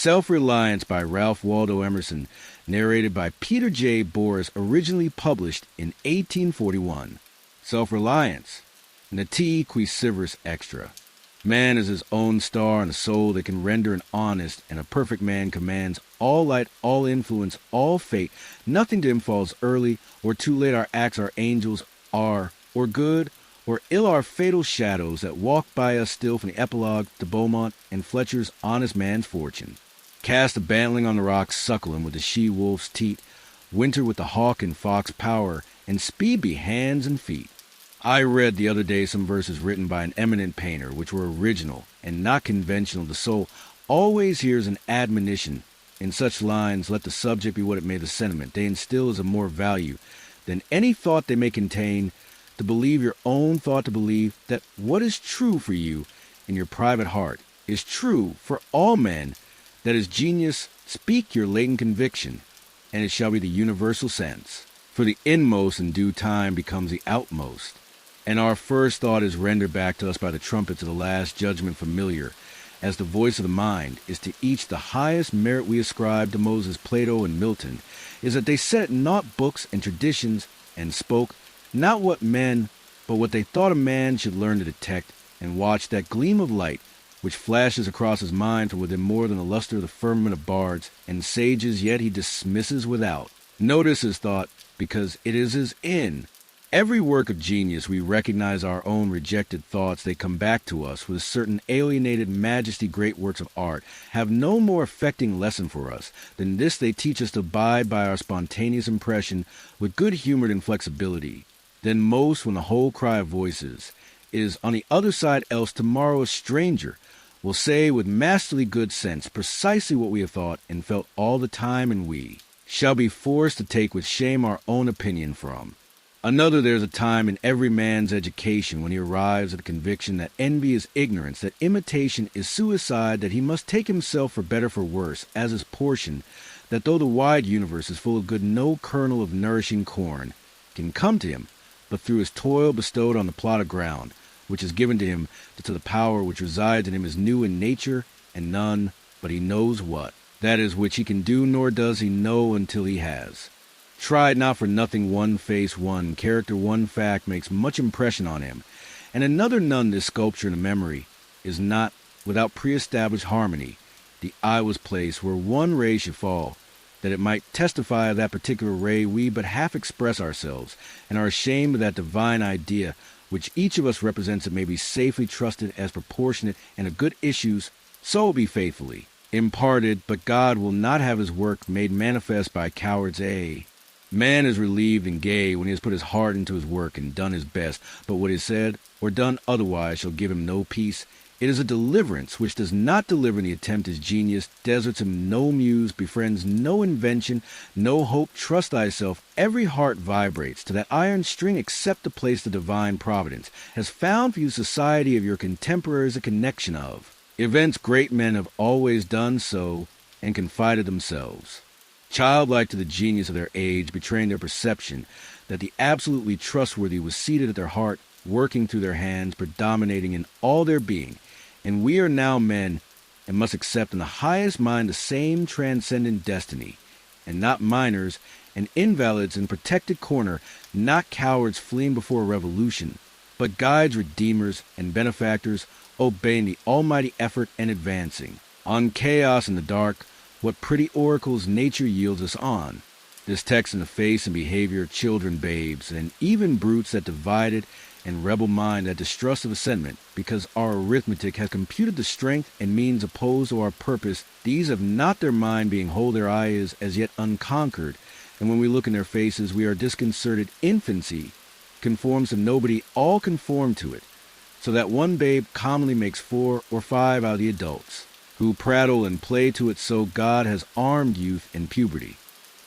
Self-Reliance by Ralph Waldo Emerson, narrated by Peter J. Boris, originally published in 1841. Self-Reliance, nati qui severis extra. Man is his own star and a soul that can render an honest, and a perfect man commands all light, all influence, all fate. Nothing to him falls early or too late. Our acts, our angels are, or good or ill, our fatal shadows that walk by us still, from the epilogue to Beaumont and Fletcher's honest man's fortune. Cast a bantling on the rocks, suckle him with the she-wolf's teat, winter with the hawk and fox power, and speed be hands and feet. I read the other day some verses written by an eminent painter, which were original and not conventional. The soul always hears an admonition. In such lines, let the subject be what it may, the sentiment they instill is of more value than any thought they may contain. To believe your own thought, to believe that what is true for you in your private heart is true for all men, that is genius. Speak your latent conviction, and it shall be the universal sense. For the inmost in due time becomes the outmost, and our first thought is rendered back to us by the trumpets of the last judgment, familiar as the voice of the mind is to each. The highest merit we ascribe to Moses, Plato, and Milton is that they set at naught books and traditions, and spoke not what men, but what they thought a man should learn to detect, and watch that gleam of light which flashes across his mind from within more than the luster of the firmament of bards and sages, yet he dismisses without. Notice his thought, because it is his in. Every work of genius we recognize our own rejected thoughts. They come back to us with a certain alienated majesty. Great works of art have no more affecting lesson for us than this. They teach us to abide by our spontaneous impression with good-humored inflexibility. Then most, when the whole cry of voices is on the other side, else tomorrow a stranger will say with masterly good sense precisely what we have thought and felt all the time, and we shall be forced to take with shame our own opinion from another. There's a time in every man's education when he arrives at the conviction that envy is ignorance, that imitation is suicide, that he must take himself for better for worse as his portion, that though the wide universe is full of good, no kernel of nourishing corn can come to him but through his toil bestowed on the plot of ground, which is given to him, to the power which resides in him is new in nature, and none but he knows what that is which he can do, nor does he know until he has tried. Not for nothing one face, one character, one fact makes much impression on him, and another none. This sculpture in the memory is not without pre-established harmony. The eye was placed where one ray should fall, that it might testify of that particular ray. We but half express ourselves, and are ashamed of that divine idea which each of us represents. It may be safely trusted as proportionate and of good issues, so be faithfully imparted, but God will not have his work made manifest by cowards. Man is relieved and gay when he has put his heart into his work and done his best, but what is said or done otherwise shall give him no peace. It is a deliverance which does not deliver in the attempt. His genius deserts him no muse, befriends no invention, no hope. Trust thyself. Every heart vibrates to that iron string. Accept the place the divine providence has found for you. Society of your contemporaries a connection of events. Great men have always done so and confided themselves, childlike to the genius of their age, betraying their perception that the absolutely trustworthy was seated at their heart, working through their hands, predominating in all their being. And we are now men, and must accept in the highest mind the same transcendent destiny, and not minors and invalids in protected corner, not cowards fleeing before a revolution, but guides, redeemers, and benefactors, obeying the almighty effort and advancing on chaos in the dark. What pretty oracles nature yields us on this text in the face and behavior of children, babes, and even brutes, that divided and rebel mind, that distrust of a sentiment, because our arithmetic has computed the strength and means opposed to our purpose. These have not their mind, being whole their eye is as yet unconquered, and when we look in their faces we are disconcerted. Infancy conforms to nobody, all conform to it, so that one babe commonly makes 4 or 5 out of the adults, who prattle and play to it. So God has armed youth in puberty,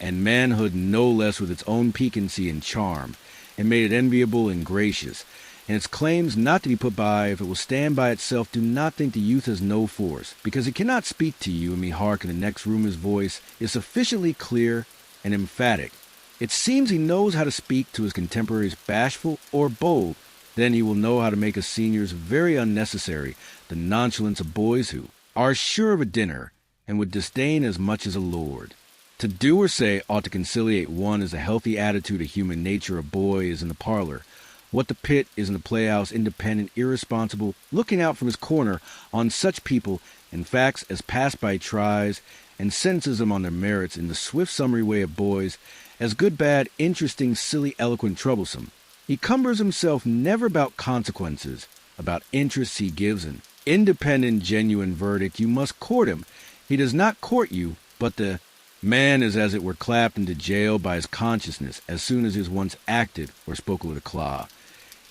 and manhood no less, with its own piquancy and charm, and made it enviable and gracious, and its claims not to be put by if it will stand by itself. Do not think the youth has no force, because he cannot speak to you and me. Hark in the next room, his voice is sufficiently clear and emphatic. It seems he knows how to speak to his contemporaries, bashful or bold. Then he will know how to make us seniors very unnecessary, the nonchalance of boys who are sure of a dinner and would disdain as much as a lord. To do or say ought to conciliate one is a healthy attitude of human nature. A boy is in the parlor. What the pit is in the playhouse, independent, irresponsible, looking out from his corner on such people and facts as pass-by tries and sentences them on their merits in the swift summary way of boys, as good, bad, interesting, silly, eloquent, troublesome. He cumbers himself never about consequences, about interests he gives an independent, genuine verdict. You must court him. He does not court you, but the man is as it were clapped into jail by his consciousness as soon as he has once acted or spoken with a claw.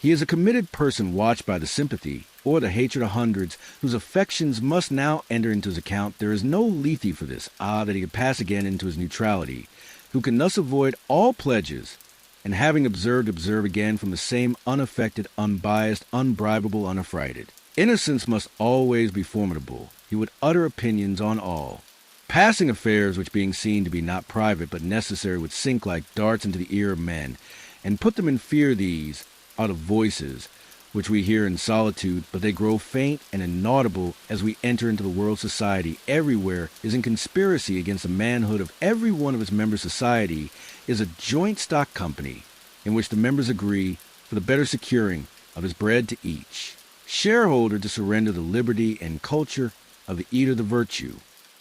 He is a committed person watched by the sympathy or the hatred of hundreds whose affections must now enter into his account. There is no Lethe for this, that he can pass again into his neutrality, who can thus avoid all pledges, and having observed, observe again from the same unaffected, unbiased, unbribable, unaffrighted. Innocence must always be formidable. He would utter opinions on all. Passing affairs which being seen to be not private but necessary would sink like darts into the ear of men, and put them in fear. These are the voices which we hear in solitude, but they grow faint and inaudible as we enter into the world. Society everywhere is in conspiracy against the manhood of every one of its members. Society is a joint stock company in which the members agree for the better securing of his bread to each shareholder to surrender the liberty and culture of the eater the virtue.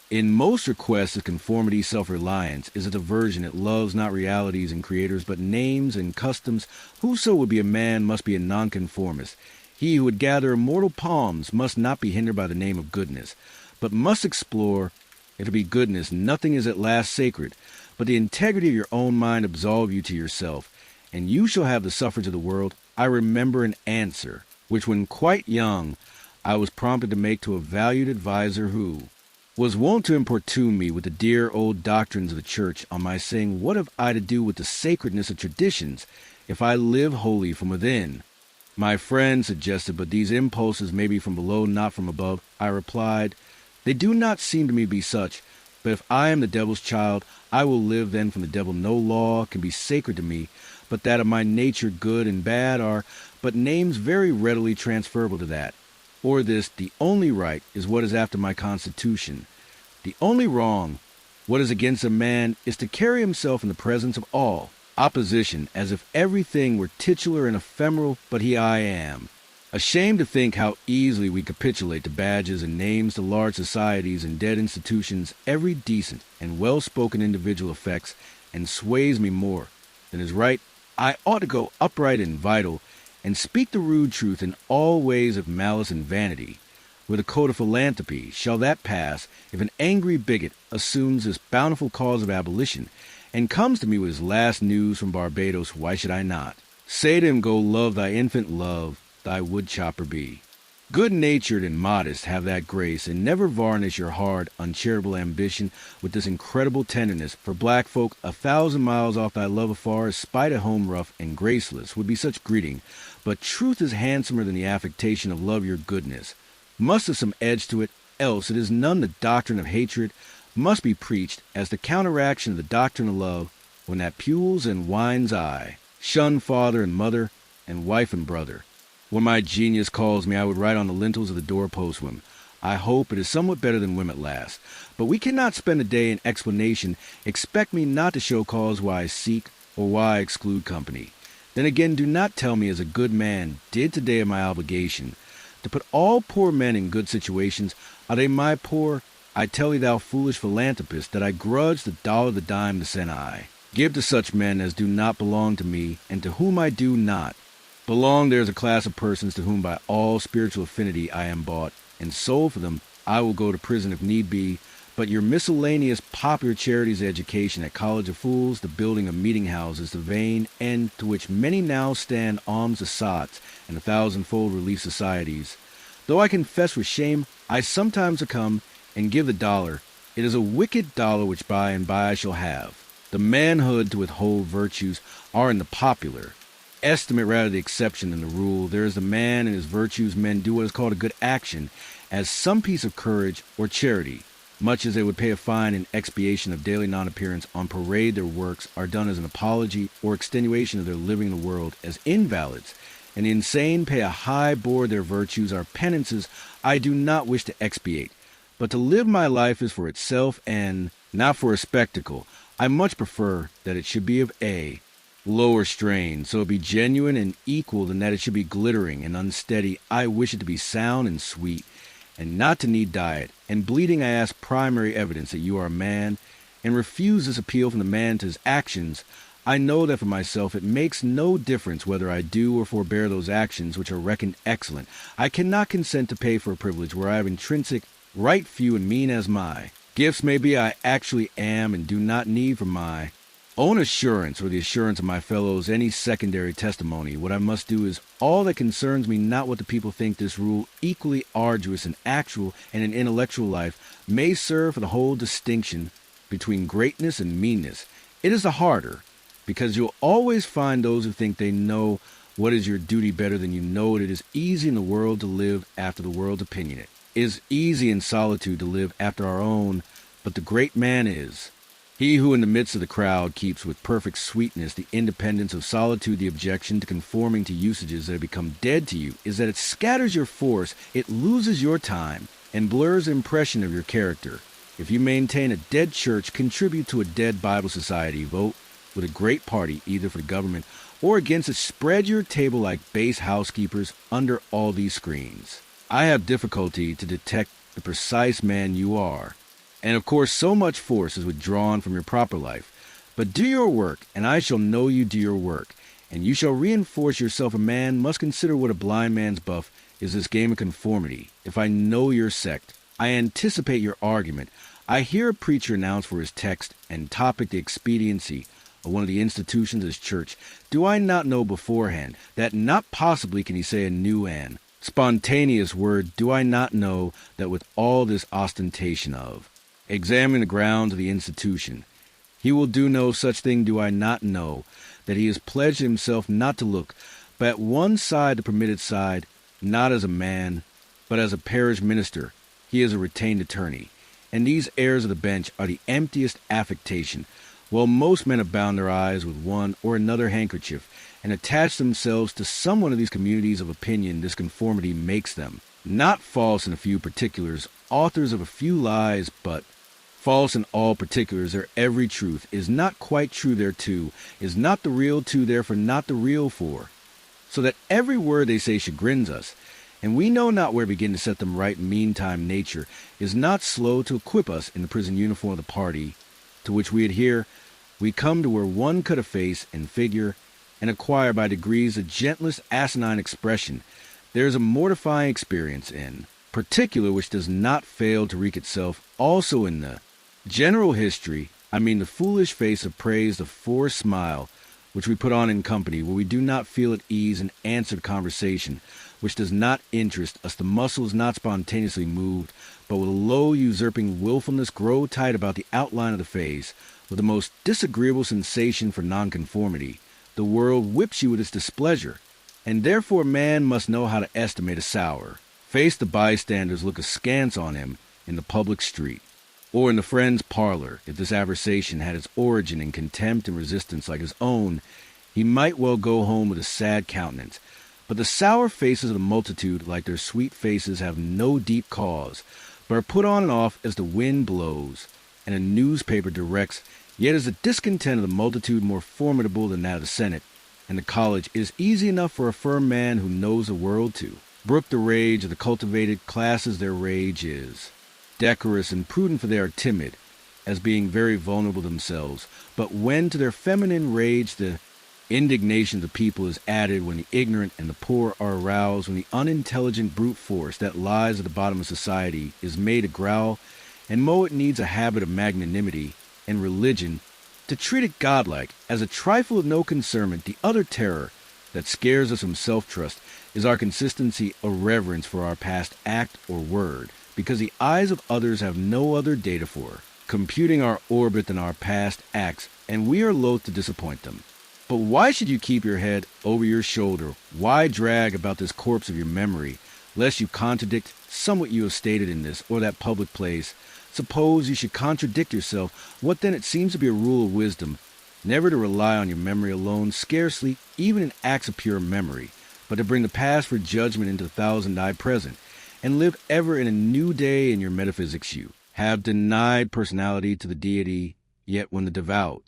In most requests of conformity, self-reliance is a diversion. It loves not realities and creators, but names and customs. Whoso would be a man must be a nonconformist. He who would gather immortal palms must not be hindered by the name of goodness, but must explore. If it be goodness, nothing is at last sacred, but the integrity of your own mind absolve you to yourself, and you shall have the suffrage of the world. I remember an answer, which when quite young I was prompted to make to a valued adviser who was wont to importune me with the dear old doctrines of the church on my saying, what have I to do with the sacredness of traditions if I live wholly from within? My friend suggested, but these impulses may be from below, not from above. I replied, they do not seem to me to be such, but if I am the devil's child, I will live then from the devil. No law can be sacred to me, but that of my nature. Good and bad are but names very readily transferable to that. Or this, the only right is what is after my constitution. The only wrong, what is against a man, is to carry himself in the presence of all opposition, as if everything were titular and ephemeral, but he I am. Ashamed to think how easily we capitulate to badges and names, to large societies and dead institutions, every decent and well-spoken individual affects and sways me more than is right. I ought to go upright and vital, and speak the rude truth in all ways of malice and vanity. With a code of philanthropy shall that pass, if an angry bigot assumes this bountiful cause of abolition, and comes to me with his last news from Barbados? Why should I not say to him, go love thy infant, love thy woodchopper be? Good-natured and modest, have that grace, and never varnish your hard, uncharitable ambition with this incredible tenderness. For black folk 1,000 miles off thy love afar, espite a home rough and graceless, would be such greeting. But truth is handsomer than the affectation of love. Your goodness must have some edge to it, else it is none. The doctrine of hatred must be preached as the counteraction of the doctrine of love, when that pules and winds eye. Shun father and mother and wife and brother. When my genius calls me, I would write on the lintels of the doorpost whim, I hope it is somewhat better than whim at last. But we cannot spend a day in explanation. Expect me not to show cause why I seek or why I exclude company. Then again, do not tell me as a good man did today of my obligation, to put all poor men in good situations. Are they my poor? I tell thee, thou foolish philanthropist, that I grudge the dollar, the dime, the cent I give to such men as do not belong to me, and to whom I do not belong. There is a class of persons to whom by all spiritual affinity I am bought and sold. For them I will go to prison if need be. But your miscellaneous popular charities, the education at college of fools, the building of meeting houses, the vain end to which many now stand, alms to sots, and 1,000-fold relief societies. Though I confess with shame, I sometimes succumb and give the dollar. It is a wicked dollar which by and by I shall have. The manhood to withhold virtues are in the popular estimate rather the exception than the rule. There is the man and his virtues. Men do what is called a good action as some piece of courage or charity, much as they would pay a fine in expiation of daily non-appearance on parade. Their works are done as an apology or extenuation of their living in the world as invalids, and the insane pay a high board. Their virtues are penances I do not wish to expiate, But to live my life is for itself and not for a spectacle. I much prefer that it should be of A, lower strain, so it be genuine and equal than that it should be glittering and unsteady. I wish it to be sound and sweet, and not to need diet. And bleeding I ask primary evidence that you are a man, and refuse this appeal from the man to his actions. I know that for myself it makes no difference whether I do or forbear those actions which are reckoned excellent. I cannot consent to pay for a privilege where I have intrinsic right few and mean as my gifts may be I actually am and do not need for my own assurance or the assurance of my fellows any secondary testimony. What I must do is all that concerns me, not what the people think. This rule, equally arduous in actual and in intellectual life, may serve for the whole distinction between greatness and meanness. It is the harder, because you'll always find those who think they know what is your duty better than you know it. It is easy in the world to live after the world's opinion. It is easy in solitude to live after our own, but the great man is he who in the midst of the crowd keeps with perfect sweetness the independence of solitude. The objection to conforming to usages that have become dead to you is that it scatters your force, it loses your time, and blurs the impression of your character. If you maintain a dead church, contribute to a dead Bible society, vote with a great party either for the government or against it, spread your table like base housekeepers under all these screens. I have difficulty to detect the precise man you are, and of course so much force is withdrawn from your proper life. But do your work, and I shall know you do your work, and you shall reinforce yourself. A man must consider what a blind man's buff is, this game of conformity. If I know your sect, I anticipate your argument. I hear a preacher announce for his text and topic the expediency of one of the institutions of his church. Do I not know beforehand that not possibly can he say a new and spontaneous word? Do I not know that with all this ostentation of examining the grounds of the institution, he will do no such thing? Do I not know that he has pledged himself not to look but at one side, the permitted side, not as a man, but as a parish minister? He is a retained attorney, and these airs of the bench are the emptiest affectation. Well, most men have bound their eyes with one or another handkerchief and attached themselves to some one of these communities of opinion. This conformity makes them not false in a few particulars, authors of a few lies, but false in all particulars. Their every truth is not quite true thereto, is not the real to, therefore not the real for, so that every word they say chagrins us, and we know not where to begin to set them right. Meantime, nature is not slow to equip us in the prison uniform of the party to which we adhere. We come to where one cut a face and figure and acquire by degrees the gentlest asinine expression. There is a mortifying experience in particular which does not fail to wreak itself also in the general history. I mean the foolish face of praise, the forced smile which we put on in company, where we do not feel at ease in answered conversation, which does not interest us. The muscles not spontaneously moved, but with a low usurping willfulness grow tight about the outline of the face, with the most disagreeable sensation for nonconformity. The world whips you with its displeasure, and therefore man must know how to estimate a sour face. The bystanders look askance on him in the public street, or in the friend's parlor. If this aversion had its origin in contempt and resistance like his own, he might well go home with a sad countenance. But the sour faces of the multitude, like their sweet faces, have no deep cause, but are put on and off as the wind blows, and a newspaper directs. Yet is the discontent of the multitude more formidable than that of the Senate and the college. It is easy enough for a firm man who knows the world to brook the rage of the cultivated classes. Their rage is decorous and prudent, for they are timid, as being very vulnerable themselves. But when to their feminine rage the indignation of the people is added, when the ignorant and the poor are aroused, when the unintelligent brute force that lies at the bottom of society is made a growl, and mow, it needs a habit of magnanimity and religion to treat it godlike as a trifle of no concernment. The other terror that scares us from self-trust is our consistency of reverence for our past act or word, because the eyes of others have no other data for computing our orbit than our past acts, and we are loath to disappoint them. But why should you keep your head over your shoulder? Why drag about this corpse of your memory, lest you contradict somewhat you have stated in this or that public place? Suppose you should contradict yourself, what then? It seems to be a rule of wisdom, never to rely on your memory alone, scarcely even in acts of pure memory, but to bring the past for judgment into the thousand-eyed present. and live ever in a new day in your metaphysics you. Have denied personality to the deity, yet when the devout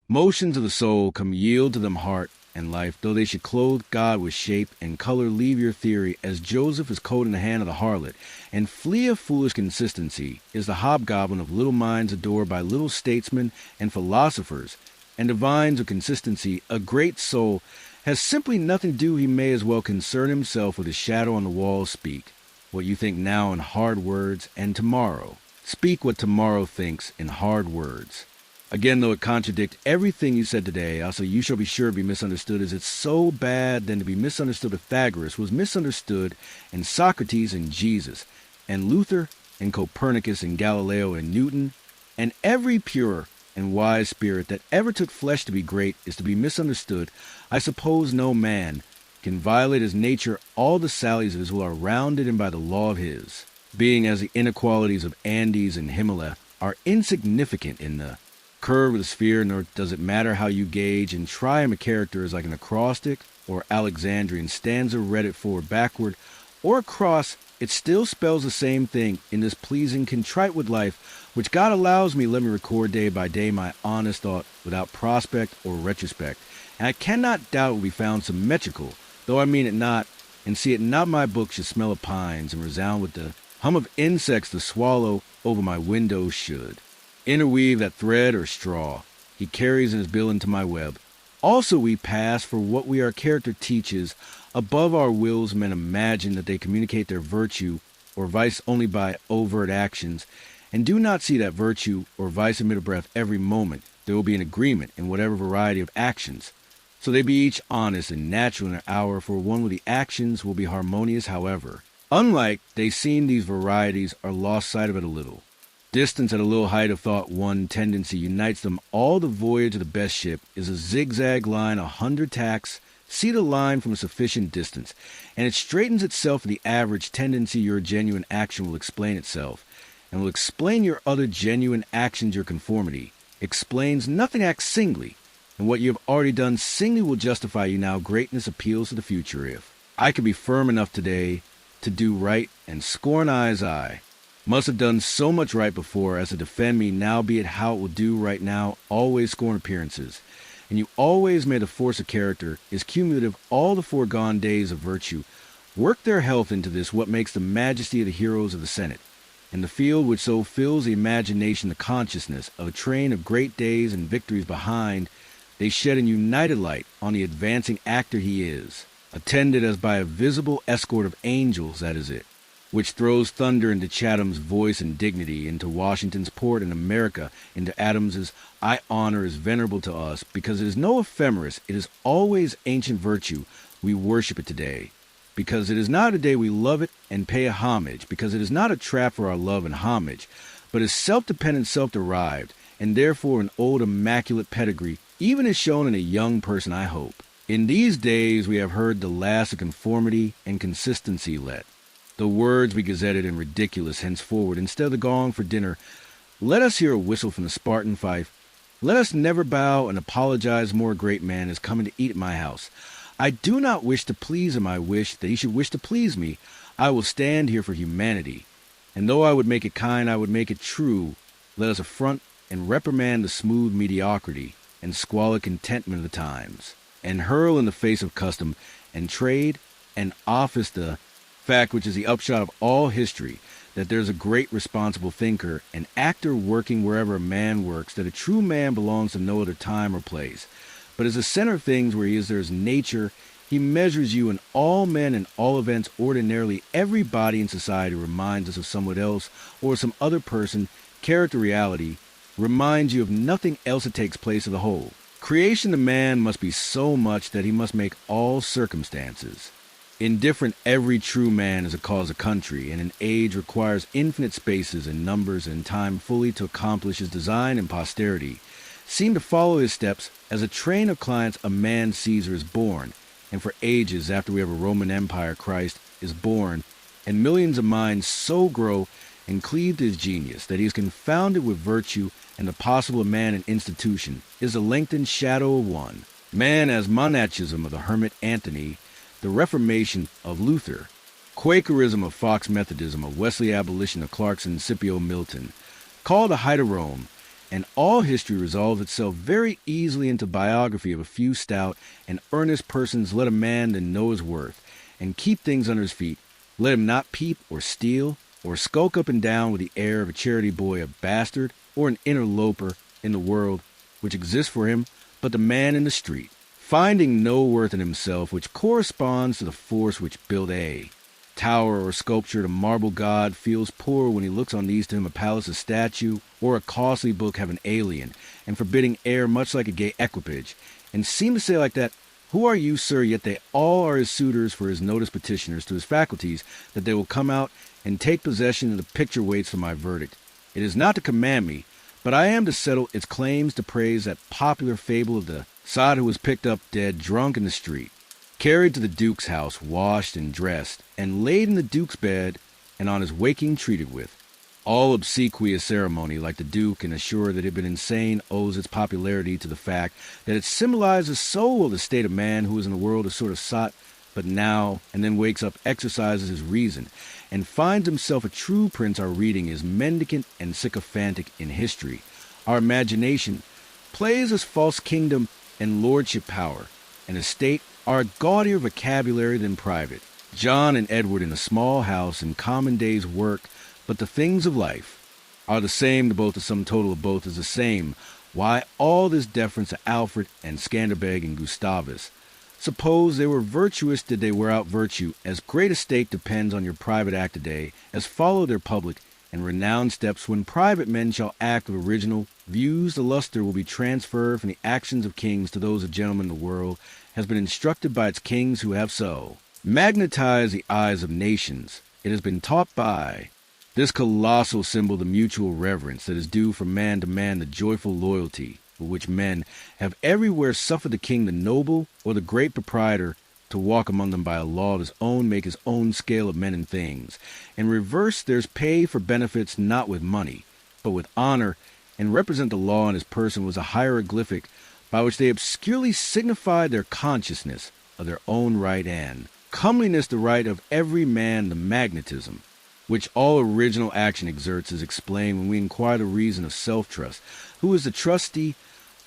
motions of the soul come yield to them heart and life, though they should clothe God with shape and color, leave your theory as Joseph is coat in the hand of the harlot, and flee a foolish consistency is the hobgoblin of little minds adored by little statesmen and philosophers, and divines of consistency. A great soul has simply nothing to do. He may as well concern himself with his shadow on the wall. Speak what you think now in hard words, and tomorrow speak what tomorrow thinks in hard words. Again, though it contradict everything you said today, also you shall be sure to be misunderstood. Is it so bad then to be misunderstood? Pythagoras was misunderstood, and Socrates and Jesus, and Luther and Copernicus and Galileo and Newton, and every pure and wise spirit that ever took flesh to be great is to be misunderstood. I suppose no man can violate his nature. All the sallies of his will are rounded in by the law of his being, as the inequalities of Andes and Himalaya are insignificant in the curve of the sphere, nor does it matter how you gauge and try him. A character is like an acrostic or Alexandrian stanza, read it forward, backward, or across. It still spells the same thing. In this pleasing, contrite with life, which God allows me, let me record day by day my honest thought without prospect or retrospect. And I cannot doubt it will be found symmetrical, though I mean it not, and see it not. My book should smell of pines and resound with the hum of insects the swallow over my window should interweave that thread or straw he carries in his bill into my web. Also we pass for what we our character teaches. Above our wills men imagine that they communicate their virtue or vice only by overt actions, and do not see that virtue or vice emit a breath every moment. There will be an agreement in whatever variety of actions, so they be each honest and natural in their hour, for one with the actions will be harmonious. However, unlike they seem, these varieties are lost sight of it a little distance. At a little height of thought, one tendency unites them all. The voyage of the best ship is a zigzag line, 100 tacks. See the line from a sufficient distance, and it straightens itself. The average tendency, your genuine action will explain itself, and will explain your other genuine actions. Your conformity explains nothing. Acts singly, and what you have already done singly will justify you now. Greatness appeals to the future. If I could be firm enough today to do right, and scorn I's eye, must have done so much right before as to defend me now, be it how it will do right now. Always scorn appearances, and you always may the force of character is cumulative. All the foregone days of virtue work their health into this, what makes the majesty of the heroes of the Senate, and the field which so fills the imagination, the consciousness of a train of great days and victories behind. They shed an united light on the advancing actor he is, attended as by a visible escort of angels. That is it, which throws thunder into Chatham's voice and dignity, into Washington's port, and America into Adams's. I honor is venerable to us, because it is no ephemeris. It is always ancient virtue. We worship it today, because it is not a day we love it and pay a homage, because it is not a trap for our love and homage, but is self-dependent, self-derived, and therefore an old immaculate pedigree, even as shown in a young person, I hope. In these days we have heard the last of conformity and consistency let the words be gazetted and ridiculous henceforward. Instead of the gong for dinner, let us hear a whistle from the Spartan fife. Let us never bow and apologize more. A great man is coming to eat at my house. I do not wish to please him. I wish that he should wish to please me. I will stand here for humanity, and though I would make it kind, I would make it true. Let us affront and reprimand the smooth mediocrity and squalid contentment of the times, and hurl in the face of custom and trade and office the fact which is the upshot of all history, that there's a great responsible thinker and actor working wherever a man works, that a true man belongs to no other time or place, but as the center of things where he is, there is nature. He measures you in all men and all events. Ordinarily, everybody in society reminds us of someone else or some other person. Character, reality, reminds you of nothing else that takes place of the whole. Creation to man must be so much that he must make all circumstances indifferent. Every true man is a cause of country, and an age requires infinite spaces and numbers and time fully to accomplish his design, and posterity seem to follow his steps. As a train of clients, a man Caesar is born, and for ages after we have a Roman Empire, Christ is born, and millions of minds so grow and cleave to his genius that he is confounded with virtue, and the possible of man and institution is a lengthened shadow of one. Man as monachism of the hermit Antony, the Reformation of Luther, Quakerism of Fox Methodism, of Wesley abolition of Clarkson, Scipio Milton, call the height of Rome, and all history resolves itself very easily into biography of a few stout and earnest persons. Let a man then know his worth, and keep things under his feet. Let him not peep or steal, or skulk up and down with the air of a charity boy, a bastard, or an interloper in the world which exists for him, but the man in the street, finding no worth in himself which corresponds to the force which built a tower or sculpture. The marble god feels poor when he looks on these. To him a palace, a statue, or a costly book have an alien and forbidding air, much like a gay equipage, and seem to say like that, "Who are you, sir?" Yet they all are his suitors for his notice, petitioners to his faculties, that they will come out and take possession of the picture waits for my verdict. It is not to command me, but I am to settle its claims to praise that popular fable of the sod who was picked up dead drunk in the street, carried to the Duke's house, washed and dressed, and laid in the Duke's bed, and on his waking treated with. All obsequious ceremony, like the Duke, and assured that it had been insane, owes its popularity to the fact that it symbolizes the soul of the state of man who is in the world a sort of sot, but now and then wakes up, exercises his reason, and finds himself a true prince. Our reading is mendicant and sycophantic in history. Our imagination plays as false kingdom and lordship power, and a state are a gaudier vocabulary than private. John and Edward in a small house in common day's work, but the things of life are the same to both. The sum total of both is the same. Why all this deference to Alfred and Scanderbeg and Gustavus? Suppose they were virtuous, did they wear out virtue? As great a state depends on your private act today, as follow their public and renowned steps. When private men shall act with original views, the luster will be transferred from the actions of kings to those of gentlemen. The world has been instructed by its kings who have so magnetized the eyes of nations. It has been taught by this colossal symbol the mutual reverence that is due from man to man, the joyful loyalty with which men have everywhere suffered the king, the noble, or the great proprietor to walk among them by a law of his own, make his own scale of men and things. In reverse, there's pay for benefits not with money, but with honor, and represent the law in his person was a hieroglyphic by which they obscurely signified their consciousness of their own right, and comeliness the right of every man. The magnetism which all original action exerts is explained when we inquire the reason of self-trust. Who is the trustee?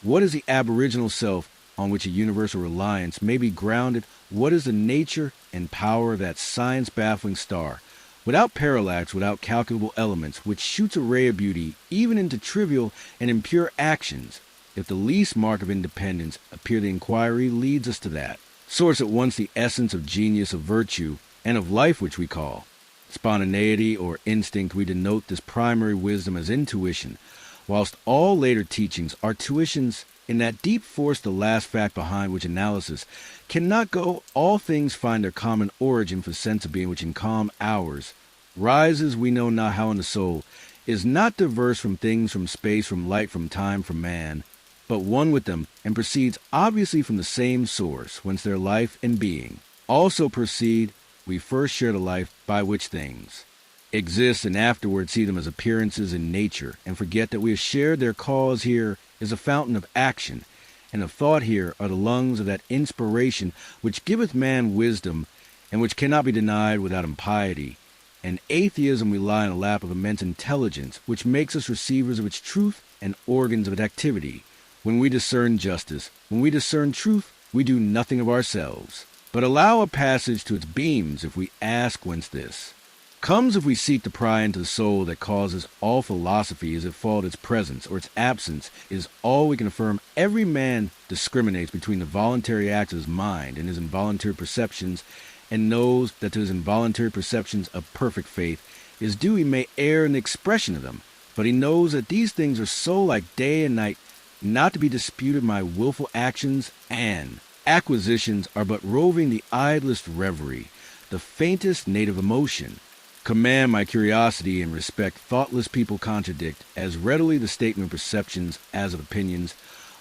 What is the aboriginal self on which a universal reliance may be grounded? What is the nature and power of that science-baffling star, without parallax, without calculable elements, which shoots a ray of beauty even into trivial and impure actions? If the least mark of independence appear, the inquiry leads us to that source at once, the essence of genius, of virtue, and of life, which we call spontaneity or instinct. We denote this primary wisdom as intuition, whilst all later teachings are tuitions in that deep force, the last fact behind which analysis cannot go. All things find their common origin for sense of being, which in calm hours rises we know not how in the soul, is not diverse from things, from space, from light, from time, from man, but one with them, and proceeds obviously from the same source, whence their life and being also proceed. We first share the life by which things exist, and afterward see them as appearances in nature, and forget that we have shared their cause. Here is a fountain of action, and of thought. Here are the lungs of that inspiration which giveth man wisdom, and which cannot be denied without impiety. And atheism we lie in a lap of immense intelligence, which makes us receivers of its truth and organs of its activity. When we discern justice, when we discern truth, we do nothing of ourselves, but allow a passage to its beams. If we ask whence this comes, if we seek to pry into the soul that causes all philosophy, is it fault its presence or its absence, is all we can affirm. Every man discriminates between the voluntary acts of his mind and his involuntary perceptions, and knows that to his involuntary perceptions of perfect faith is due. He may err in the expression of them, but he knows that these things are so like day and night, not to be disputed. My willful actions and acquisitions are but roving, the idlest reverie, the faintest native emotion. Command my curiosity and respect. Thoughtless people contradict as readily the statement of perceptions as of opinions,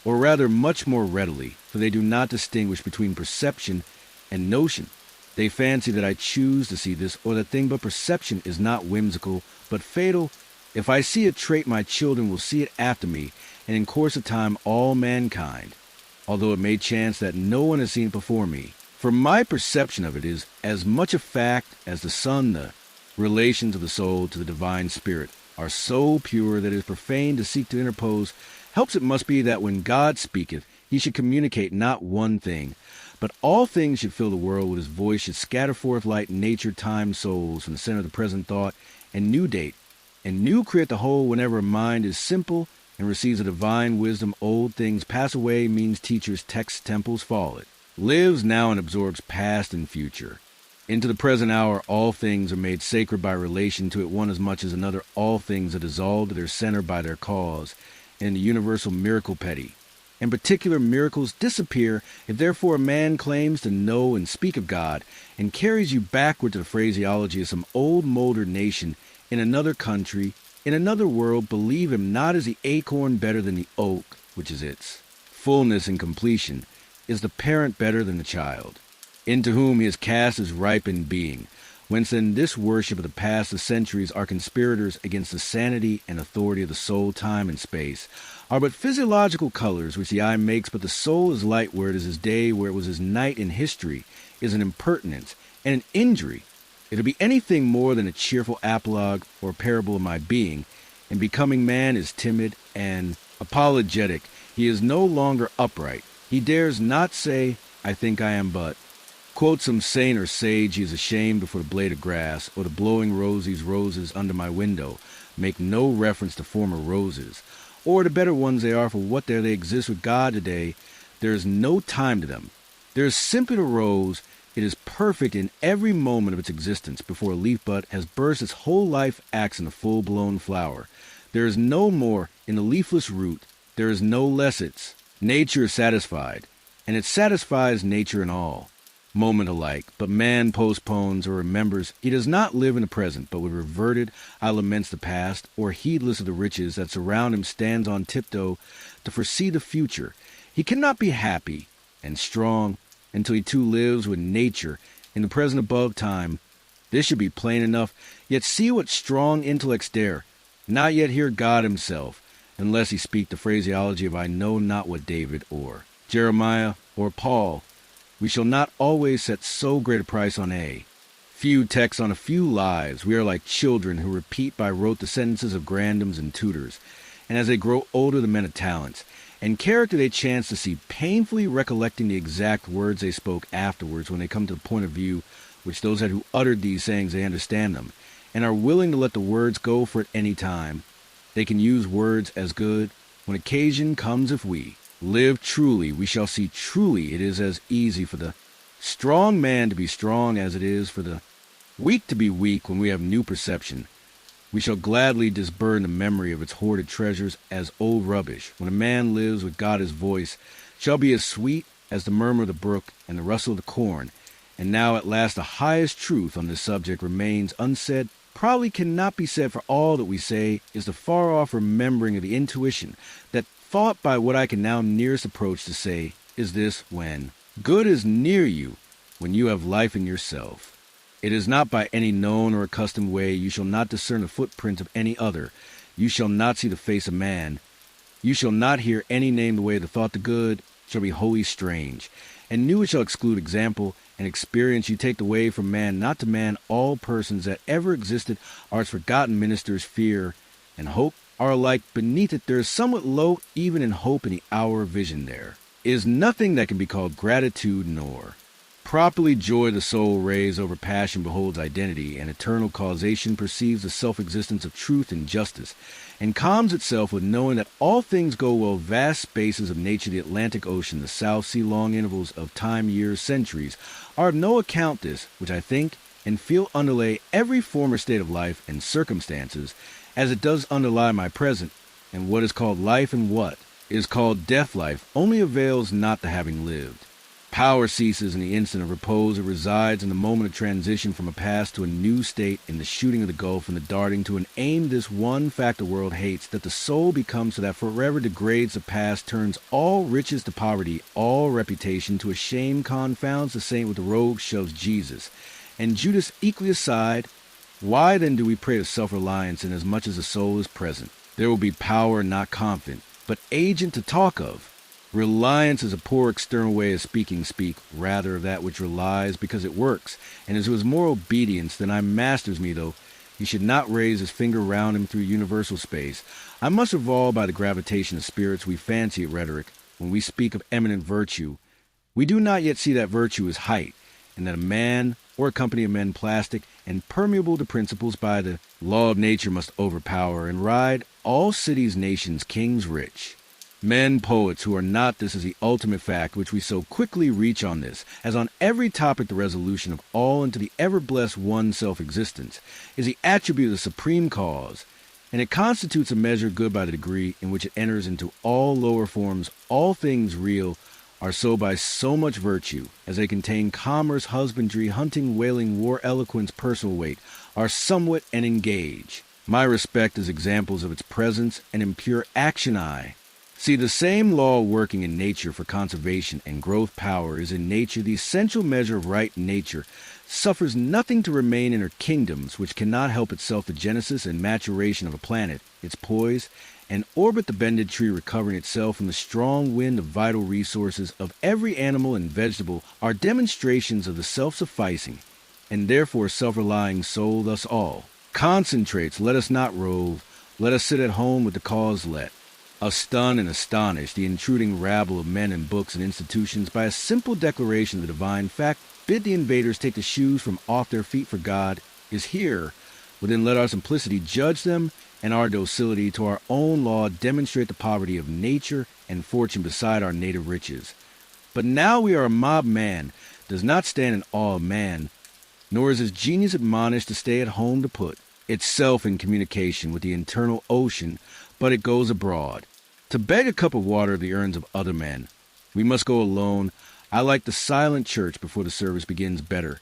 or rather much more readily, for they do not distinguish between perception and notion. They fancy that I choose to see this or that thing, but perception is not whimsical, but fatal. If I see a trait, my children will see it after me, and in course of time all mankind, although it may chance that no one has seen it before me. For my perception of it is as much a fact as the sun. The relations of the soul to the divine spirit are so pure that it is profane to seek to interpose. Helps it must be that when God speaketh, he should communicate not one thing, but all things should fill the world with his voice, should scatter forth light, nature, time, souls, from the center of the present thought, and new date, and new create the whole whenever a mind is simple and receives a divine wisdom. Old things pass away, means teachers, texts, temples fall. It lives now and absorbs past and future. Into the present hour, all things are made sacred by relation to it one as much as another. All things are dissolved to their center by their cause, and the universal miracle petty. And particular miracles disappear. If therefore a man claims to know and speak of God, and carries you backward to the phraseology of some old moldered nation in another country, in another world, believe him not as the acorn better than the oak, which is its fullness and completion, is the parent better than the child, into whom he has cast his ripened being. Whence then this worship of the past, the centuries, are conspirators against the sanity and authority of the soul. Time and space are but physiological colors which the eye makes, but the soul is light where it is his day, where it was his night. In history is an impertinence and an injury. It'll be anything more than a cheerful apologue or parable of my being. And becoming man is timid and apologetic. He is no longer upright. He dares not say, I think I am but. Quote some saint or sage, he is ashamed before the blade of grass, or the blowing roses under my window make no reference to former roses, or the better ones they are for what there they exist with God today. There is no time to them. There is simply the rose. It is perfect in every moment of its existence. Before a leaf bud has burst, its whole life acts in a full-blown flower. There is no more in the leafless root. There is no less its. Nature is satisfied, and it satisfies nature in all. Moment alike, but man postpones or remembers. He does not live in the present, but with reverted eye laments the past, or heedless of the riches that surround him stands on tiptoe to foresee the future. He cannot be happy and strong until he too lives with nature in the present above time. This should be plain enough, yet see what strong intellects dare not yet hear God himself, unless he speak the phraseology of I know not what David or Jeremiah or Paul. We shall not always set so great a price on a few texts on a few lives. We are like children who repeat by rote the sentences of grandams and tutors, and as they grow older the men of talents and character they chance to see, painfully recollecting the exact words they spoke afterwards when they come to the point of view which those had who uttered these sayings they understand them, and are willing to let the words go for at any time. They can use words as good when occasion comes. If we live truly, we shall see truly. It is as easy for the strong man to be strong as it is for the weak to be weak. When we have new perception, we shall gladly disburden the memory of its hoarded treasures as old rubbish. When a man lives with God, his voice shall be as sweet as the murmur of the brook and the rustle of the corn. And now at last the highest truth on this subject remains unsaid, probably cannot be said, for all that we say is the far-off remembering of the intuition that thought by what I can now nearest approach to say is this: when good is near you, when you have life in yourself, it is not by any known or accustomed way. You shall not discern the footprint of any other. You shall not see the face of man. You shall not hear any name the way the thought. The good shall be wholly strange, and new it shall exclude example and experience. You take the way from man, not to man. All persons that ever existed are its forgotten ministers. Fear and hope are alike beneath it. There is somewhat low even in hope in the hour of vision. There is nothing that can be called gratitude, nor properly joy. The soul raised over passion beholds identity and eternal causation, perceives the self-existence of truth and justice, and calms itself with knowing that all things go well. Vast spaces of nature, the Atlantic Ocean, the South Sea, long intervals of time, years, centuries, are of no account. This, which I think and feel underlay every former state of life and circumstances, as it does underlie my present, and what is called life and what is called death life only avails not the having lived. Power ceases in the instant of repose. It resides in the moment of transition from a past to a new state, in the shooting of the gulf and the darting to an aim. This one fact the world hates, that the soul becomes so that forever degrades the past, turns all riches to poverty, all reputation to a shame, confounds the saint with the rogue, shoves Jesus and Judas equally aside. Why then do we pray of self-reliance, inasmuch as the soul is present? There will be power not confident, but agent to talk of. Reliance is a poor external way of speak, rather of that which relies because it works, and as to his more obedience than I masters me, though he should not raise his finger round him through universal space. I must revolve by the gravitation of spirits we fancy at rhetoric. When we speak of eminent virtue, we do not yet see that virtue is height, and that a man or a company of men plastic and permeable to principles by the law of nature must overpower and ride all cities, nations, kings rich. Men, poets, who are not this is the ultimate fact which we so quickly reach on this, as on every topic the resolution of all into the ever-blessed one self-existence, is the attribute of the supreme cause, and it constitutes a measure good by the degree in which it enters into all lower forms. All things real are so by so much virtue, as they contain commerce, husbandry, hunting, whaling, war, eloquence, personal weight, are somewhat and engage. My respect is examples of its presence and impure action I. See, the same law working in nature for conservation and growth power is in nature the essential measure of right. Nature suffers nothing to remain in her kingdoms which cannot help itself. The genesis and maturation of a planet, its poise, and orbit the bended tree recovering itself from the strong wind of vital resources of every animal and vegetable are demonstrations of the self-sufficing and therefore self-relying soul. Thus all concentrates. Let us not rove, let us sit at home with the cause let. Astun and astonish the intruding rabble of men and books and institutions by a simple declaration of the divine fact, bid the invaders take the shoes from off their feet, for God is here. Within let our simplicity judge them, and our docility to our own law demonstrate the poverty of nature and fortune beside our native riches. But now we are a mob. Man does not stand in awe of man, nor is his genius admonished to stay at home to put itself in communication with the internal ocean, but it goes abroad to beg a cup of water of the urns of other men. We must go alone. I like the silent church before the service begins better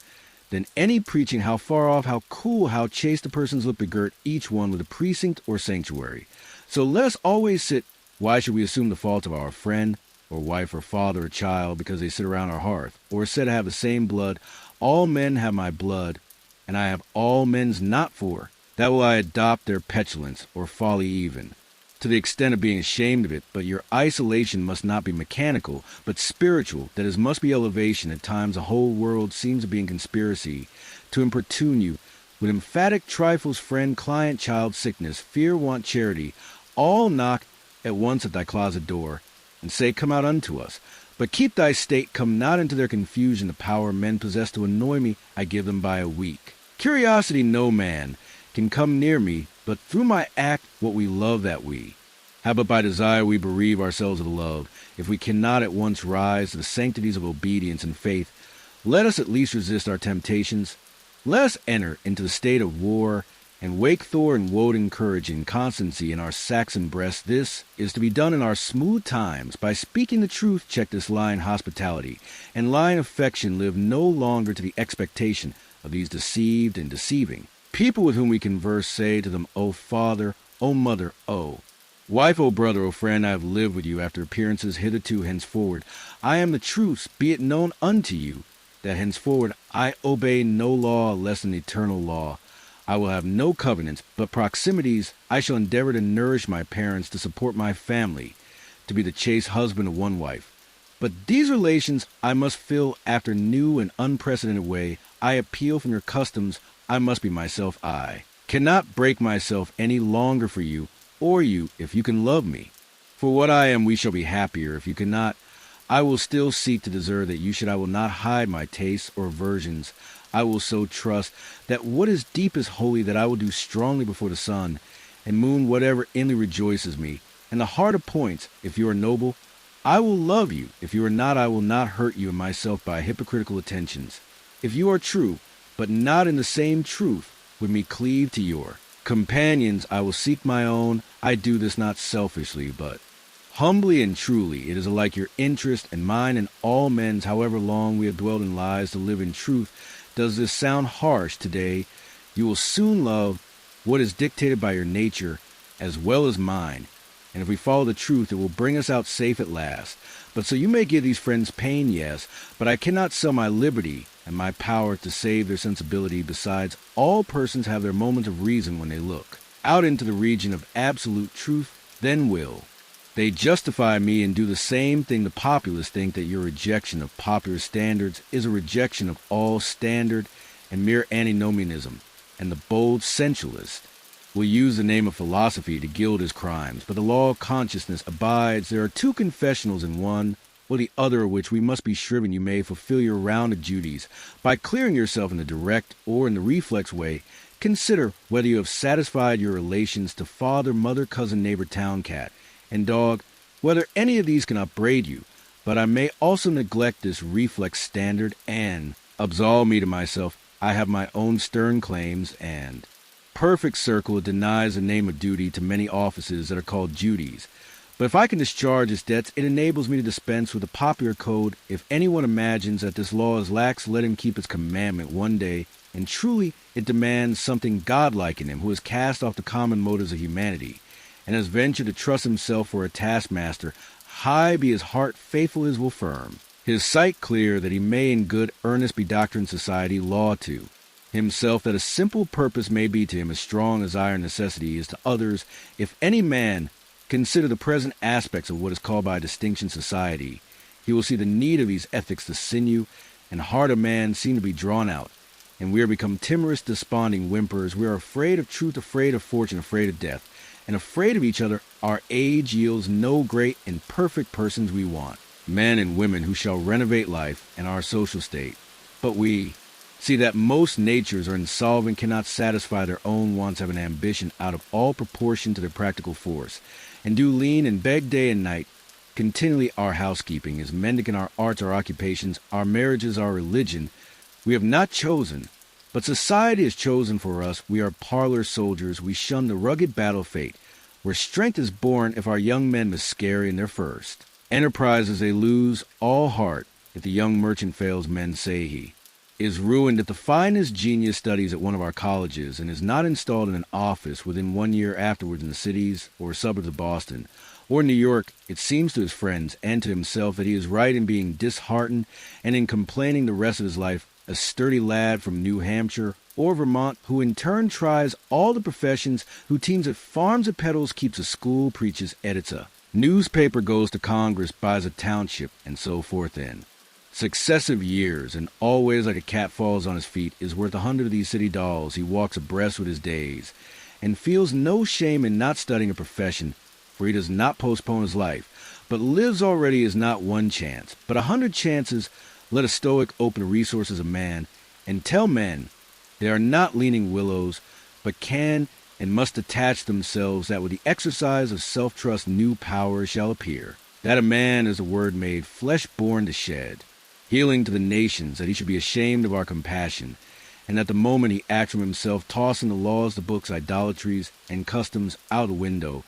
than any preaching, how far off, how cool, how chaste the persons look begirt, each one with a precinct or sanctuary. So let us always sit. Why should we assume the fault of our friend, or wife, or father, or child, because they sit around our hearth, or said to have the same blood? All men have my blood, and I have all men's not for. That will I adopt their petulance, or folly even, to the extent of being ashamed of it. But your isolation must not be mechanical, but spiritual. That is, must be elevation. At times the whole world seems to be in conspiracy to importune you with emphatic trifles, friend, client, child, sickness, fear, want, charity. All knock at once at thy closet door, and say, come out unto us. But keep thy state, come not into their confusion. The power men possess to annoy me, I give them by a week. Curiosity no man can come near me, but through my act what we love that we. How but by desire we bereave ourselves of love? If we cannot at once rise to the sanctities of obedience and faith, let us at least resist our temptations. Let us enter into the state of war, and wake Thor and Woden courage and constancy in our Saxon breast. This is to be done in our smooth times. By speaking the truth, check this lying hospitality, and lying affection live no longer to the expectation of these deceived and deceiving. People with whom we converse say to them, O father, O mother, O wife, O brother, O friend, I have lived with you after appearances hitherto, henceforward. I am the truth, be it known unto you, that henceforward I obey no law less than the eternal law. I will have no covenants, but proximities. I shall endeavor to nourish my parents, to support my family, to be the chaste husband of one wife. But these relations I must fill after new and unprecedented way. I appeal from your customs. I must be myself. I cannot break myself any longer for you, or you, if you can love me. For what I am, we shall be happier. If you cannot, I will still seek to deserve that you should. I will not hide my tastes or aversions. I will so trust that what is deep is holy, that I will do strongly before the sun and moon whatever inly rejoices me. And the heart appoints, if you are noble, I will love you. If you are not, I will not hurt you and myself by hypocritical attentions. If you are true, but not in the same truth, with me cleave to your companions, I will seek my own. I do this not selfishly, but humbly and truly. It is alike your interest and mine and all men's, however long we have dwelt in lies, to live in truth. Does this sound harsh today? You will soon love what is dictated by your nature as well as mine. And if we follow the truth, it will bring us out safe at last. But so you may give these friends pain, yes, but I cannot sell my liberty and my power to save their sensibility. Besides, all persons have their moments of reason when they look out into the region of absolute truth, then will They justify me and do the same thing the populace think, that your rejection of popular standards is a rejection of all standard and mere antinomianism, and the bold sensualist will use the name of philosophy to gild his crimes, but the law of consciousness abides. There are two confessionals in one, or the other of which we must be shriven. You may fulfill your round of duties by clearing yourself in the direct or in the reflex way. Consider whether you have satisfied your relations to father, mother, cousin, neighbor, town cat, and dog, whether any of these can upbraid you. But I may also neglect this reflex standard, and absolve me to myself. I have my own stern claims, and perfect circle denies the name of duty to many offices that are called duties. But if I can discharge its debts, it enables me to dispense with the popular code. If anyone imagines that this law is lax, let him keep its commandment one day, and truly it demands something godlike in him who has cast off the common motives of humanity, and has ventured to trust himself for a taskmaster. High be his heart, faithful his will firm. His sight clear, that he may in good earnest be doctrine, society, law to himself, that a simple purpose may be to him as strong as iron necessity is to others. If any man consider the present aspects of what is called by distinction society, he will see the need of these ethics. The sinew and heart of man seem to be drawn out, and we are become timorous, desponding whimpers. We are afraid of truth, afraid of fortune, afraid of death, and afraid of each other. Our age yields no great and perfect persons we want, men and women who shall renovate life and our social state. But we see that most natures are insolvent, cannot satisfy their own wants, have an ambition out of all proportion to their practical force, and do lean and beg day and night. Continually our housekeeping is mendicant, our arts, our occupations, our marriages, our religion. We have not chosen, but society has chosen for us. We are parlor soldiers. We shun the rugged battle of fate, where strength is born if our young men miscarry in their first enterprises. They lose all heart if the young merchant fails. Men say he is ruined if the finest genius studies at one of our colleges and is not installed in an office within 1 year afterwards in the cities or suburbs of Boston or New York. It seems to his friends and to himself that he is right in being disheartened and in complaining the rest of his life. A sturdy lad from New Hampshire or Vermont, who in turn tries all the professions, who teams at farms, at peddles, keeps a school, preaches, edits a newspaper, goes to Congress, buys a township, and so forth in successive years, and always like a cat falls on his feet, is worth 100 of these city dolls. He walks abreast with his days, and feels no shame in not studying a profession, for he does not postpone his life, but lives already is not one chance, but 100 chances. Let a stoic open the resources of man, and tell men they are not leaning willows, but can and must attach themselves, that with the exercise of self-trust new power shall appear. That a man is a word made flesh born to shed, healing to the nations, that he should be ashamed of our compassion, and that the moment he acts from himself, tossing the laws, the books, idolatries, and customs out of the window,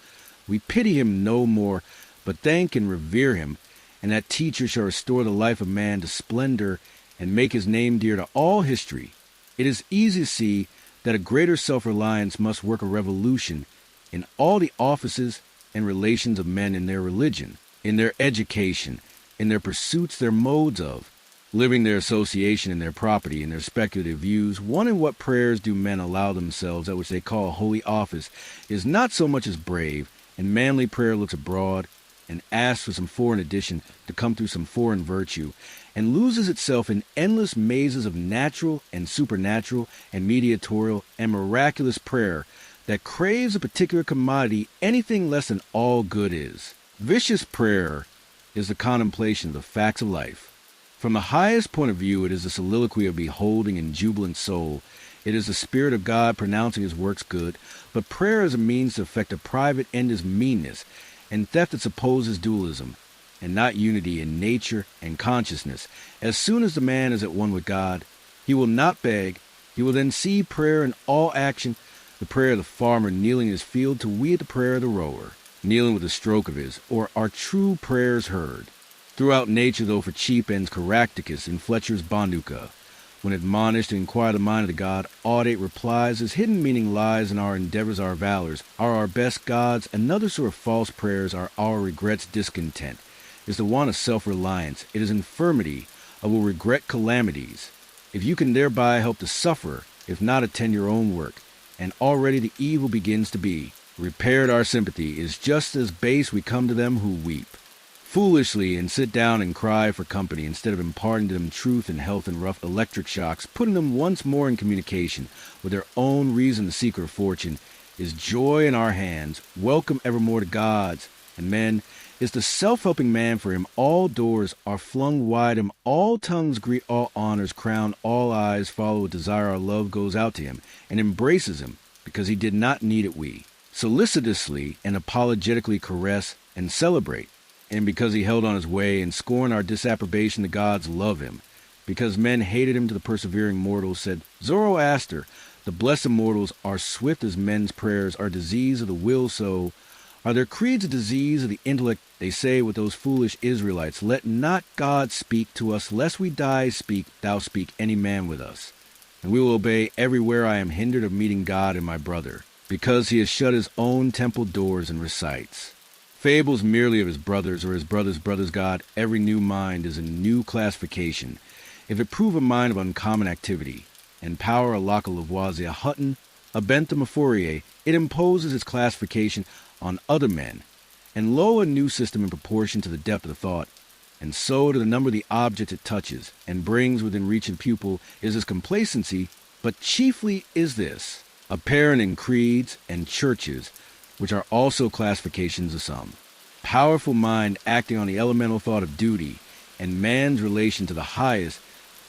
we pity him no more, but thank and revere him, and that teacher shall restore the life of man to splendor and make his name dear to all history. It is easy to see that a greater self-reliance must work a revolution in all the offices and relations of men, in their religion, in their education, in their pursuits, their modes of living, their association, in their property, in their speculative views. One, in what prayers do men allow themselves, that which they call a holy office, is not so much as brave, and manly prayer looks abroad and asks for some foreign addition to come through some foreign virtue, and loses itself in endless mazes of natural and supernatural and mediatorial and miraculous prayer that craves a particular commodity anything less than all good is. Vicious prayer is the contemplation of the facts of life. From the highest point of view, it is the soliloquy of beholding and jubilant soul. It is the Spirit of God pronouncing his works good, but prayer as a means to effect a private end is meanness, and theft that supposes dualism, and not unity in nature and consciousness. As soon as the man is at one with God, he will not beg. He will then see prayer in all action, the prayer of the farmer kneeling in his field to we at the prayer of the rower, kneeling with a stroke of his, or are true prayers heard. Throughout nature, though for cheap ends, Caractacus in Fletcher's Bonduca, when admonished to inquire the mind of the God, audate replies, his hidden meaning lies in our endeavors, our valors, are our best gods. Another sort of false prayers are our regrets, discontent, is the want of self-reliance. It is infirmity of will regret calamities, if you can thereby help the sufferer, if not attend your own work, and already the evil begins to be. repaired our sympathy, is just as base we come to them who weep foolishly and sit down and cry for company instead of imparting to them truth and health and rough electric shocks, putting them once more in communication with their own reason. The secret of fortune is joy in our hands, welcome evermore to God's and men, is the self-helping man. For him all doors are flung wide, him all tongues greet, all honors crown, all eyes follow with desire. Our love goes out to him and embraces him because he did not need it. We solicitously and apologetically caress and celebrate, and because he held on his way and scorn our disapprobation, the gods love him. Because men hated him, to the persevering mortals said Zoroaster, the blessed mortals are swift as men's prayers, are disease of the will, so are their creeds a disease of the intellect. They say with those foolish Israelites, let not God speak to us, lest we die. Speak, thou speak any man with us. And we will obey everywhere I am hindered of meeting God and my brother, because he has shut his own temple doors and recites fables merely of his brothers or his brother's brother's God. Every new mind is a new classification. If it prove a mind of uncommon activity, and power a Locke, a Lavoisier, a Hutton, a Bentham, a Fourier, it imposes its classification on other men, and lo, a new system in proportion to the depth of the thought, and so to the number of the objects it touches, and brings within reach of the pupil, is his complacency, but chiefly is this, apparent in creeds and churches, which are also classifications of some. Powerful mind acting on the elemental thought of duty, and man's relation to the highest,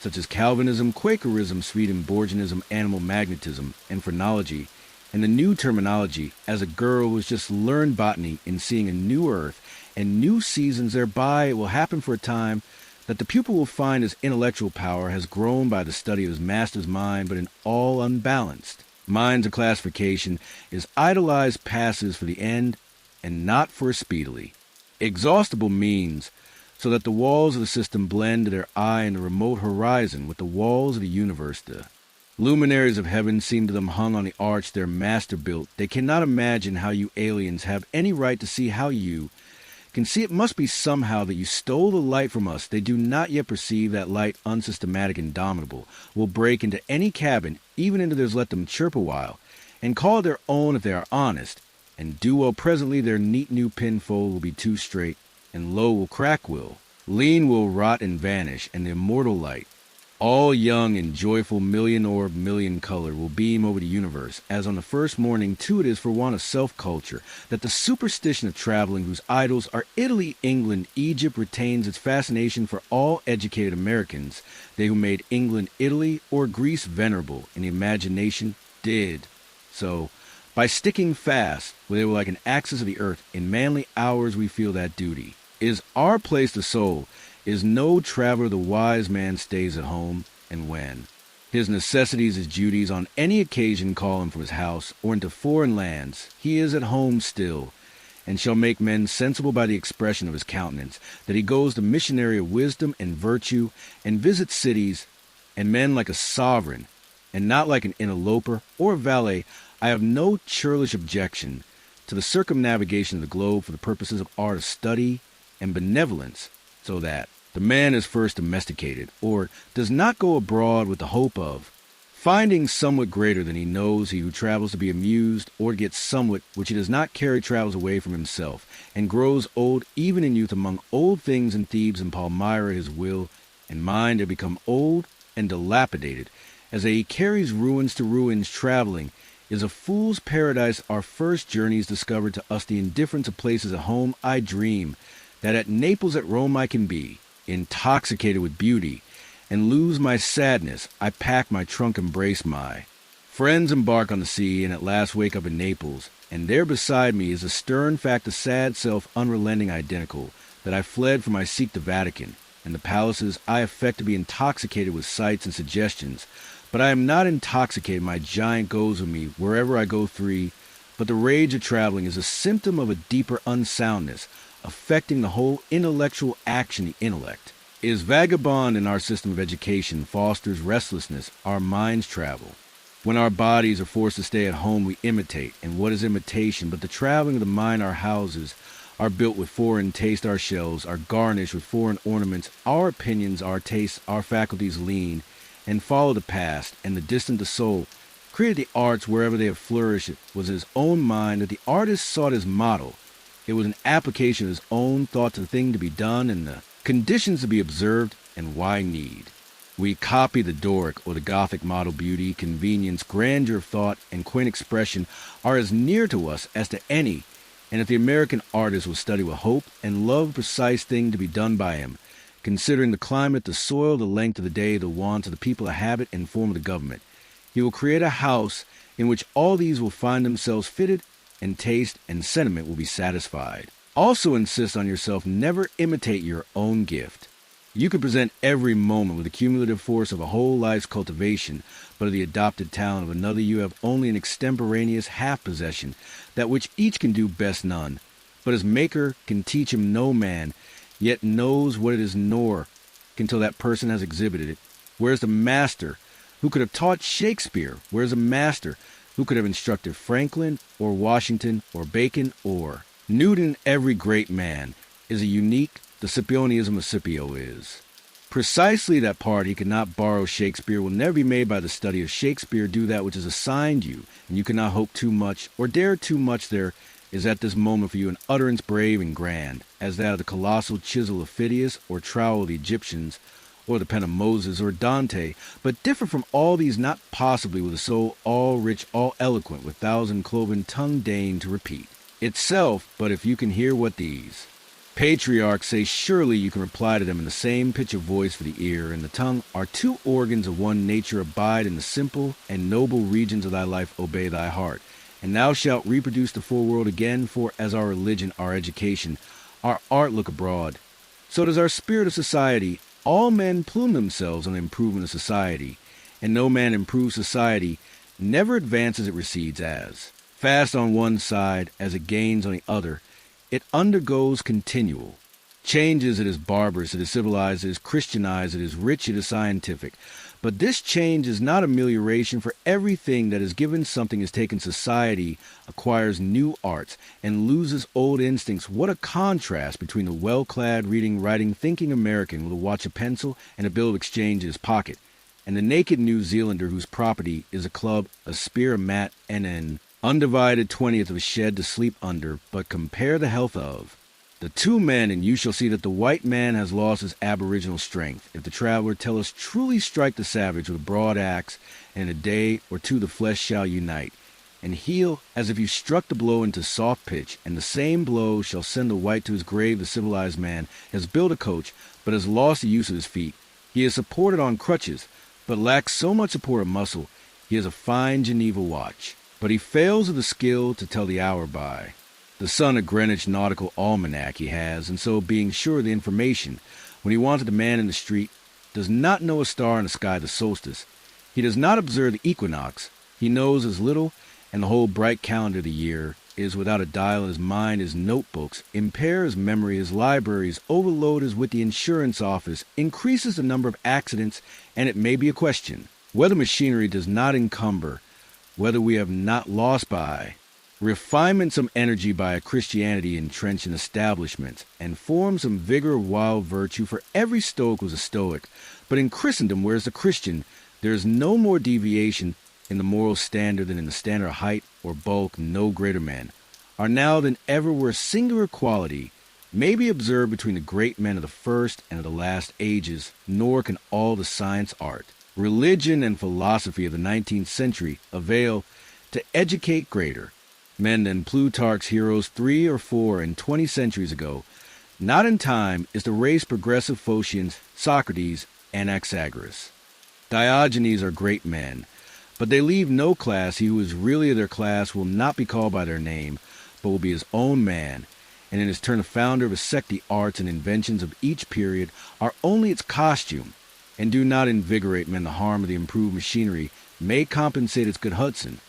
such as Calvinism, Quakerism, Swedenborgianism, animal magnetism, and phrenology, and the new terminology, as a girl who has just learned botany in seeing a new earth and new seasons. Thereby it will happen for a time that the pupil will find his intellectual power has grown by the study of his master's mind, but in all unbalanced. Minds of classification is idolized passes for the end and not for speedily. Exhaustible means, so that the walls of the system blend to their eye in the remote horizon with the walls of the universe. The luminaries of heaven seem to them hung on the arch their master built. They cannot imagine how you aliens have any right to see how you can see. It must be somehow that you stole the light from us. They do not yet perceive that light, unsystematic, indomitable, will break into any cabin, even into theirs. Let them chirp a while, and call it their own if they are honest, and do well. Presently their neat new pinfold will be too straight, and low will crack, will lean, will rot and vanish, and the immortal light, all young and joyful, million-orbed, million-color, will beam over the universe, as on the first morning. Too it is for want of self-culture that the superstition of traveling, whose idols are Italy, England, Egypt, retains its fascination for all educated Americans. They who made England, Italy, or Greece venerable in the imagination did so by sticking fast, where they were like an axis of the earth. In manly hours we feel that duty is our place. The soul is no traveler. The wise man stays at home, and when his necessities, his duties, on any occasion call him from his house or into foreign lands, he is at home still, and shall make men sensible by the expression of his countenance, that he goes the missionary of wisdom and virtue, and visits cities and men like a sovereign, and not like an interloper or a valet. I have no churlish objection to the circumnavigation of the globe for the purposes of art, of study, and benevolence, so that the man is first domesticated, or does not go abroad with the hope of finding somewhat greater than he knows. He who travels to be amused, or gets somewhat which he does not carry, travels away from himself, and grows old even in youth among old things. In Thebes and Palmyra his will and mind have become old and dilapidated, as he carries ruins to ruins. Traveling is a fool's paradise. Our first journeys discovered to us the indifference of places at home. I dream that at Naples, at Rome, I can be intoxicated with beauty, and lose my sadness. I pack my trunk, embrace my friends, embark on the sea, and at last wake up in Naples, and there beside me is a stern fact, a sad self, unrelenting, identical, that I fled from. I seek the Vatican and the palaces. I affect to be intoxicated with sights and suggestions, but I am not intoxicated. My giant goes with me wherever I go free, but the rage of traveling is a symptom of a deeper unsoundness, affecting the whole intellectual action. The intellect is vagabond in our system of education, fosters restlessness. Our minds travel. When our bodies are forced to stay at home, we imitate. And what is imitation but the traveling of the mind? Our houses are built with foreign taste. Our shelves are garnished with foreign ornaments. Our opinions, our tastes, our faculties lean and follow the past and the distant. The soul created the arts wherever they have flourished. It was his own mind that the artist sought as model. It was an application of his own thought to the thing to be done and the conditions to be observed and why need. We copy the Doric or the Gothic model. Beauty, convenience, grandeur of thought, and quaint expression are as near to us as to any, and if the American artist will study with hope and love the precise thing to be done by him, considering the climate, the soil, the length of the day, the wants of the people, the habit and form of the government, he will create a house in which all these will find themselves fitted, and taste and sentiment will be satisfied. Also insist on yourself never imitate your own gift. You can present every moment with the cumulative force of a whole life's cultivation, but of the adopted talent of another you have only an extemporaneous half-possession, that which each can do best none. But his maker can teach him no man, yet knows what it is nor until that person has exhibited it. Whereas the master who could have taught Shakespeare, whereas the master who could have instructed Franklin or Washington or Bacon or Newton, every great man is a unique, the Scipionism of Scipio is. Precisely that part he could not borrow Shakespeare will never be made by the study of Shakespeare. Do that which is assigned you, and you cannot hope too much or dare too much. There is at this moment for you an utterance brave and grand, as that of the colossal chisel of Phidias or trowel of the Egyptians, or the pen of Moses or Dante, but differ from all these not possibly with a soul all rich, all eloquent, with thousand cloven tongue deign to repeat itself. But if you can hear what these patriarchs say, surely you can reply to them in the same pitch of voice, for the ear and the tongue are two organs of one nature. Abide in the simple and noble regions of thy life, obey thy heart, and thou shalt reproduce the full world again. For as our religion, our education, our art look abroad, so does our spirit of society. All men plume themselves on the improvement of society, and no man improves society, never advances, it recedes. As fast on one side as it gains on the other, it undergoes continual changes. It is barbarous, it is civilized, it is Christianized, it is rich, it is scientific. But this change is not amelioration, for everything that is given something is taken. Society acquires new arts and loses old instincts. What a contrast between the well-clad, reading, writing, thinking American with a watch, a pencil, and a bill of exchange in his pocket, and the naked New Zealander whose property is a club, a spear, a mat, and an undivided 20th of a shed to sleep under. But compare the health of the two men, and you shall see that the white man has lost his aboriginal strength. If the traveler tell us truly, strike the savage with a broad axe, and in a day or two the flesh shall unite, and heal as if you struck the blow into soft pitch, and the same blow shall send the white to his grave. The civilized man has built a coach, but has lost the use of his feet. He is supported on crutches, but lacks so much support of muscle. He has a fine Geneva watch, but he fails of the skill to tell the hour by. The sun a Greenwich nautical almanac he has, and so, being sure of the information, when he wanted the man in the street, does not know a star in the sky, the solstice. He does not observe the equinox. He knows as little, and the whole bright calendar of the year is without a dial in his mind. His notebooks impair his memory, his libraries overload his with the insurance office, increases the number of accidents, and it may be a question whether machinery does not encumber, whether we have not lost by refinement some energy by a Christianity entrenched in establishments, and form some vigor of wild virtue. For every Stoic was a Stoic, but in Christendom, whereas the Christian, there is no more deviation in the moral standard than in the standard of height or bulk. No greater men are now than ever, where a singular quality may be observed between the great men of the first and of the last ages, nor can all the science, art, religion, and philosophy of the 19th century avail to educate greater men than Plutarch's heroes 3 or 4 and 20 centuries ago. Not in time is the race progressive Phocians, Socrates, and Anaxagoras. Diogenes are great men, but they leave no class. He who is really of their class will not be called by their name, but will be his own man, and in his turn the founder of a sect. The arts and inventions of each period are only its costume, and do not invigorate men. The harm of the improved machinery may compensate its good Hudson,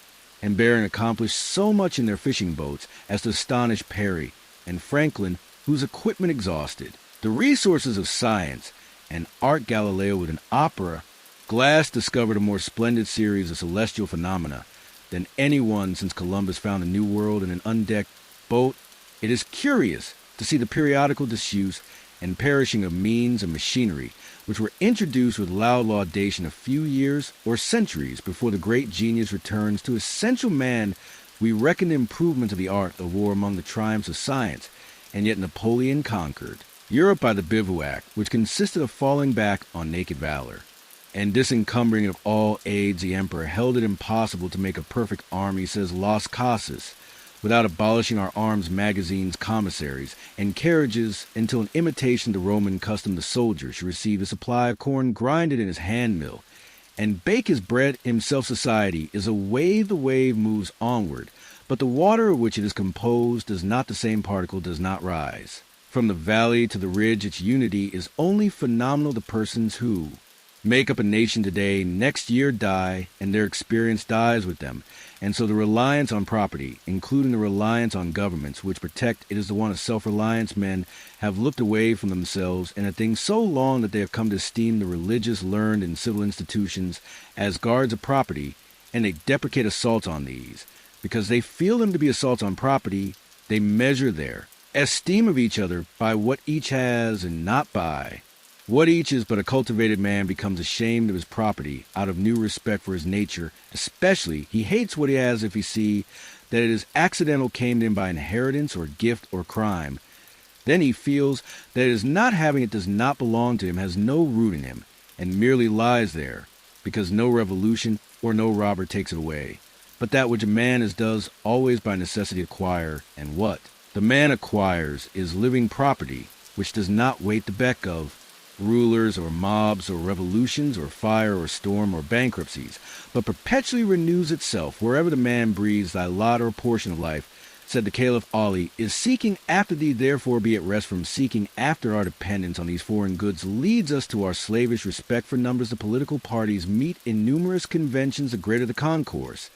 and Bering accomplished so much in their fishing boats as to astonish Perry and Franklin, whose equipment exhausted. The resources of science and art. Galileo with an opera glass discovered a more splendid series of celestial phenomena than anyone since Columbus found the New World in an undecked boat. It is curious to see the periodical disuse and perishing of means and machinery, which were introduced with loud laudation a few years or centuries before the great genius returns to essential man, we reckon the improvement of the art of war among the triumphs of science, and yet Napoleon conquered Europe by the bivouac, which consisted of falling back on naked valor. And disencumbering of all aids, the emperor held it impossible to make a perfect army, says Las Casas, without abolishing our arms magazines, commissaries, and carriages, until in imitation of the Roman custom the soldier should receive a supply of corn grinded in his hand mill, and bake his bread himself. Society is a wave, the wave moves onward, but the water of which it is composed does not, the same particle does not rise. From the valley to the ridge, its unity is only phenomenal. The persons who make up a nation today, next year die, and their experience dies with them. And so the reliance on property, including the reliance on governments, which protect it, is the one of self-reliance. Men have looked away from themselves and a thing so long that they have come to esteem the religious, learned, and civil institutions as guards of property, and they deprecate assaults on these. Because they feel them to be assaults on property, they measure their esteem of each other by what each has and not by what each is. But a cultivated man becomes ashamed of his property out of new respect for his nature. Especially, he hates what he has if he see that it is accidental, came to him by inheritance or gift or crime. Then he feels that his not having it does not belong to him, has no root in him, and merely lies there, because no revolution or no robber takes it away. But that which a man is does always by necessity acquire, and what the man acquires is living property, which does not wait the beck of rulers or mobs or revolutions or fire or storm or bankruptcies, but perpetually renews itself wherever the man breathes. Thy lot or portion of life, said the Caliph Ali, is seeking after thee. Therefore be at rest from seeking after our dependence on these foreign goods, leads us to our slavish respect for numbers. The political parties meet in numerous conventions, the greater the concourse,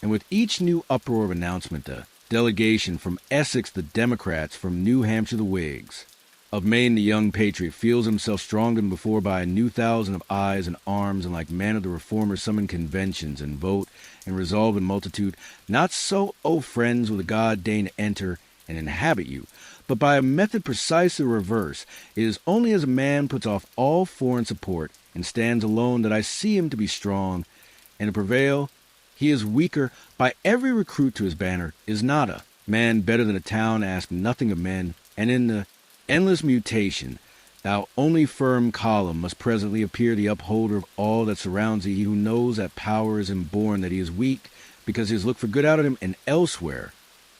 and with each new uproar of announcement, the delegation from Essex the Democrats, from New Hampshire the Whigs, of Maine the young patriot feels himself stronger than before by a new thousand of eyes and arms, and like man of the reformers summon conventions and vote and resolve in multitude. Not so, O friends, will the God deign to enter and inhabit you, but by a method precisely reverse. It is only as a man puts off all foreign support and stands alone that I see him to be strong, and to prevail he is weaker. By every recruit to his banner is not a man better than a town. Ask nothing of men, and in the endless mutation, thou only firm column must presently appear the upholder of all that surrounds thee. He who knows that power is inborn, that he is weak, because he has looked for good out of him and elsewhere,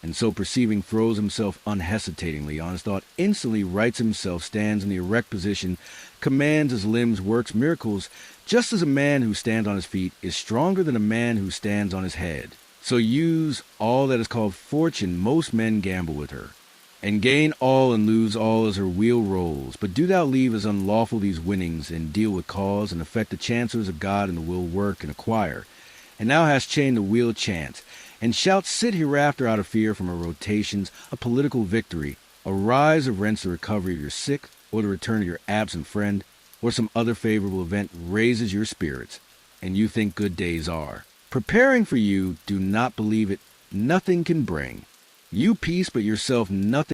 and so perceiving throws himself unhesitatingly on his thought, instantly rights himself, stands in the erect position, commands his limbs, works miracles, just as a man who stands on his feet is stronger than a man who stands on his head. So use all that is called fortune. Most men gamble with her, and gain all and lose all as her wheel rolls. But do thou leave as unlawful these winnings, and deal with cause, and affect the chancellors of God, and the will work and acquire. And thou hast chained the wheel of chance, and shalt sit hereafter out of fear from her rotations, a political victory, a rise of rents, the recovery of your sick, or the return of your absent friend, or some other favorable event raises your spirits, and you think good days are preparing for you. Do not believe it. Nothing can bring you peace but yourself. Nothing